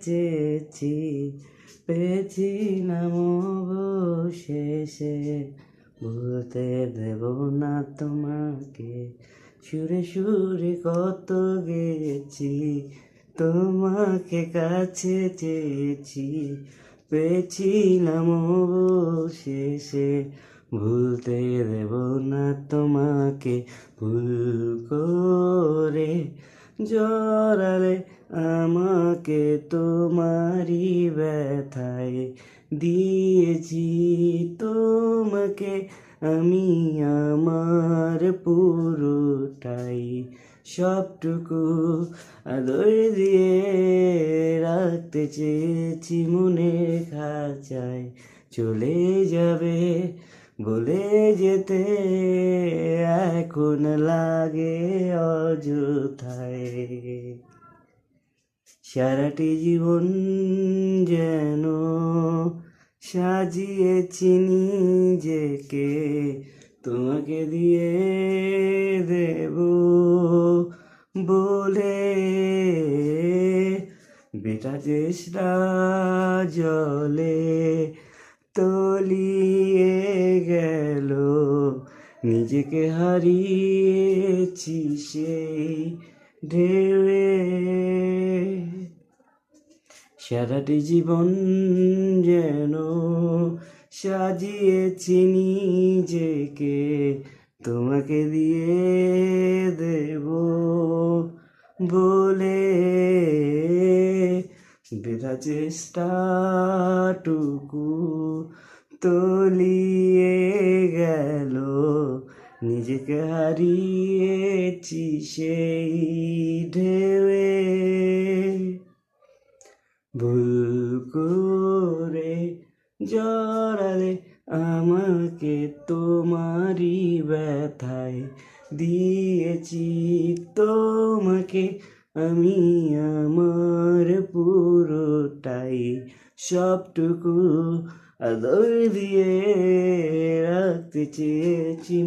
চেয়েছি পেয়েছিলাম অবশেষে, বলতে দেব না তোমাকে। সুরে সুরে কত গেছি, তোমাকে কাছে চেয়েছি, পেয়েছিলাম অবশেষে, ভুলতে দেব না তোমাকে। ভুল করে জড়ালে আমাকে তোমারই ব্যথায়, দিয়েছি তোমাকে আমি আমার পুরোটাই, সবটুকু আদর দিয়ে রাখতে চেয়েছি মনের খাঁচায়। চলে যাবে বলে যেতে এখন লাগে অযথায়। সারাটি জীবন যেন সাজিয়েছি নিজেকে, তোমাকে দিয়ে দেব বলে, বেটা চেষ্টা জলে তলিয়ে গেল, নিজেকে হারিয়েছি সেই ঢেউয়ে। সারাটি জীবন যেন সাজিয়েছি নিজেকে, তোমাকে দিয়ে দেব বলে, বৃথা চেষ্টাটুকু তলিয়ে গেল, নিজেকে হারিয়েছি সেই ঢেউয়ে। ভুল করে জড়ালে আমাকে তোমারই ব্যথায়, দিয়েছি তোমাকে আমি আমার পুরোটাই, সবটুকু আদর দিয়ে রাখতে চেয়েছি।